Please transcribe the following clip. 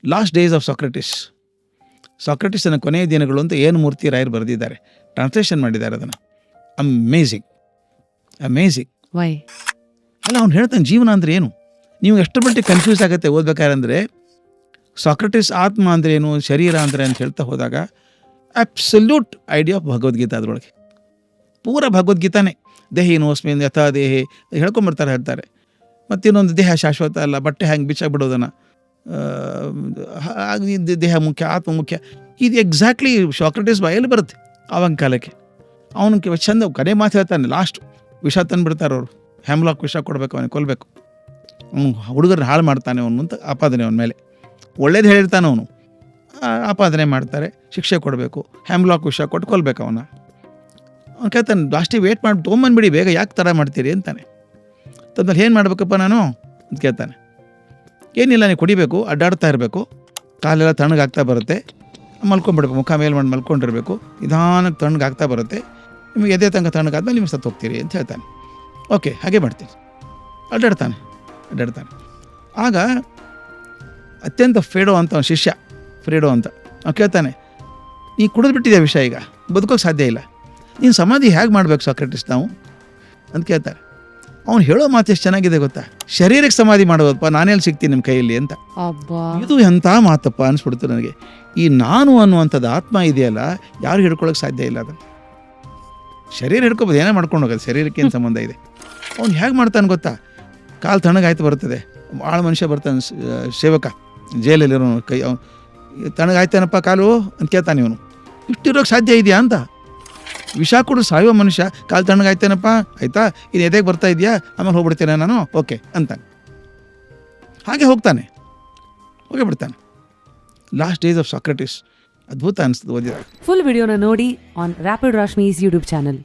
Last days of Socrates, ಸಾಕ್ರೆಟಿಸನ ಕೊನೆಯ ದಿನಗಳು ಅಂತ ಏನು ಮೂರ್ತಿ ರಾಯರು ಬರೆದಿದ್ದಾರೆ, ಟ್ರಾನ್ಸ್ಲೇಷನ್ ಮಾಡಿದ್ದಾರೆ ಅದನ್ನು. ಅಮೇಝಿಂಗ್ ವೈ ಅಲ್ಲ, ಅವ್ನು ಹೇಳ್ತಾನೆ ಜೀವನ ಅಂದರೆ ಏನು. ನೀವು ಎಷ್ಟು ಮಟ್ಟಿಗೆ ಕನ್ಫ್ಯೂಸ್ ಆಗುತ್ತೆ ಓದ್ಬೇಕಾದ್ರೆ. ಸಾಕ್ರೆಟಿಸ್ ಆತ್ಮ ಅಂದರೆ ಏನು, ಶರೀರ ಅಂದರೆ ಅಂತ ಹೇಳ್ತಾ ಹೋದಾಗ ಅಬ್ಸಲ್ಯೂಟ್ ಐಡಿಯಾ ಆಫ್ ಭಗವದ್ಗೀತಾ ಅದರೊಳಗೆ. ಪೂರ ಭಗವದ್ಗೀತಾನೇ ದೇಹಿನೋಸ್ಮಿನ್ ಯಥಾ ದೇಹಿ ಹೇಳ್ತಾರೆ. ಮತ್ತಿನ್ನೊಂದು ದೇಹ ಶಾಶ್ವತ ಅಲ್ಲ, ಬಟ್ಟೆ ಹ್ಯಾಂಗೆ ಬಿಚ್ಚಾಗ್ಬಿಡೋದನ್ನು, ದೇಹ ಮುಖ್ಯ ಆತ್ಮ ಮುಖ್ಯ. ಇದು ಎಕ್ಸಾಕ್ಟ್ಲಿ ಸಾಕ್ರೆಟಿಸ್ ಬಾಯಲ್ಲಿ ಬರುತ್ತೆ ಆವಾಗ ಕಾಲಕ್ಕೆ. ಅವನಿಗೆ ಚಂದ ಕಡೆ ಮಾತು ಹೇಳ್ತಾನೆ. ಲಾಸ್ಟ್ ವಿಷ ತಂದುಬಿಡ್ತಾರೆ ಅವರು, ಹ್ಯಾಮ್ಲಾಕ್ ವಿಷ ಕೊಡಬೇಕು, ಅವನಿಗೆ ಕೊಲ್ಲಬೇಕು, ಅವನು ಹುಡುಗರನ್ನ ಹಾಳು ಮಾಡ್ತಾನೆ ಅವನು ಅಂತ ಆಪಾದನೆ ಅವನ ಮೇಲೆ. ಒಳ್ಳೇದು ಹೇಳಿರ್ತಾನೆ ಅವನು, ಆಪಾದನೆ ಮಾಡ್ತಾರೆ, ಶಿಕ್ಷೆ ಕೊಡಬೇಕು, ಹ್ಯಾಮ್ಲಾಕ್ ವಿಷ ಕೊಟ್ಟು ಕೊಲ್ಲಬೇಕು ಅವನು ಕೇಳ್ತಾನೆ. ಲಾಸ್ಟಿಗೆ ವೇಟ್ ಮಾಡಿ ತೊಗೊಂಬಂದ್ಬಿಡಿ ಬೇಗ, ಯಾಕೆ ತಡ ಮಾಡ್ತೀರಿ ಅಂತಾನೆ. ತದ್ಮೇಲೆ ಏನು ಮಾಡಬೇಕಪ್ಪ ನಾನು ಅಂತ ಕೇಳ್ತಾನೆ. ಏನಿಲ್ಲ, ನೀವು ಕುಡಿಬೇಕು, ಅಡ್ಡಾಡ್ತಾ ಇರಬೇಕು, ಕಾಲೆಲ್ಲ ತಣ್ಣಗಾಗ್ತಾ ಬರುತ್ತೆ, ಮಲ್ಕೊಂಡ್ಬಿಡ್ಬೇಕು, ಮುಖ ಮೇಲೆ ಮಾಡಿ ಮಲ್ಕೊಂಡಿರಬೇಕು, ನಿಧಾನಕ್ಕೆ ತಣ್ಣಗಾಗ್ತಾ ಬರುತ್ತೆ, ನಿಮಗೆ ಎದೆ ತನಕ ತಣ್ಣಗಾದ್ಮೇಲೆ ನಿಮಗೆ ಸತ್ತು ಹೋಗ್ತೀರಿ ಅಂತ ಹೇಳ್ತಾನೆ. ಓಕೆ, ಹಾಗೆ ಮಾಡ್ತೀನಿ. ಅಡ್ಡಾಡ್ತಾನೆ. ಆಗ ಅತ್ಯಂತ ಫೇಡೋ ಅಂತ ಅವನ ಶಿಷ್ಯ, ಫ್ರೀಡೋ ಅಂತ, ಅವ್ನು ಕೇಳ್ತಾನೆ, ನೀ ಕುಡಿದ್ಬಿಟ್ಟಿದೆ ವಿಷಯ, ಈಗ ಬದುಕೋಕ್ಕೆ ಸಾಧ್ಯ ಇಲ್ಲ, ನೀನು ಸಮಾಧಿ ಹೇಗೆ ಮಾಡ್ಬೇಕು ಸಾಕ್ರೆಟಿಸ್ ನಾವು ಅಂತ ಕೇಳ್ತಾರೆ. ಅವ್ನು ಹೇಳೋ ಮಾತು ಎಷ್ಟು ಚೆನ್ನಾಗಿದೆ ಗೊತ್ತಾ, ಶರೀರಕ್ಕೆ ಸಮಾಧಿ ಮಾಡೋದಪ್ಪ, ನಾನೆಲ್ಲಿ ಸಿಗ್ತೀನಿ ನಿಮ್ಮ ಕೈಯಲ್ಲಿ ಅಂತ. ಇದು ಎಂಥ ಮಾತಪ್ಪ ಅನಿಸ್ಬಿಡ್ತು ನನಗೆ. ಈ ನಾನು ಅನ್ನುವಂಥದ್ದು ಆತ್ಮ ಇದೆಯಲ್ಲ, ಯಾರು ಹಿಡ್ಕೊಳ್ಳೋಕೆ ಸಾಧ್ಯ ಇಲ್ಲ ಅದನ್ನು. ಶರೀರ ಹಿಡ್ಕೊಬೋದು, ಏನೇ ಮಾಡ್ಕೊಂಡು ಹೋಗೋದು, ಶರೀರಕ್ಕೆ ಏನು ಸಂಬಂಧ ಇದೆ. ಅವ್ನು ಹೇಗೆ ಮಾಡ್ತಾನೆ ಗೊತ್ತಾ, ಕಾಲು ತಣ್ಣಗಾಯ್ತು ಬರ್ತದೆ, ಭಾಳ ಮನುಷ್ಯ ಬರ್ತಾನೆ, ಸೇವಕ ಜೈಲಲ್ಲಿರೋನು, ಕೈ ತಣ್ಣಗಾಯ್ತಾನಪ್ಪ ಕಾಲು ಅಂತ ಕೇಳ್ತಾನೆ. ಇವನು ಇಷ್ಟಿರೋಕ್ಕೆ ಸಾಧ್ಯ ಇದೆಯಾ ಅಂತ. ವಿಷ ಕೊಡು ಸಾಯುವ ಮನುಷ್ಯ ಕಾಲು ತಣ್ಣಗಾಯ್ತೇನಪ್ಪ, ಆಯಿತಾ, ಇದು ಎದೆಗೆ ಬರ್ತಾ ಇದೆಯಾ, ಆಮೇಲೆ ಹೋಗ್ಬಿಡ್ತೇನೆ ನಾನು, ಓಕೆ ಅಂತಾನೆ. ಹಾಗೆ ಹೋಗ್ತಾನೆ, ಹೋಗೇ ಬಿಡ್ತಾನೆ. ಲಾಸ್ಟ್ ಡೇಸ್ ಆಫ್ ಸಾಕ್ರೆಟಿಸ್ ಅದ್ಭುತ ಅನಿಸ್ತದೆ ಓದಿದಾಗ. ಫುಲ್ ವಿಡಿಯೋನ ನೋಡಿ ಆನ್ ರ್ಯಾಪಿಡ್ ರಾಶ್ಮೀಸ್ ಯೂಟ್ಯೂಬ್ ಚಾನಲ್.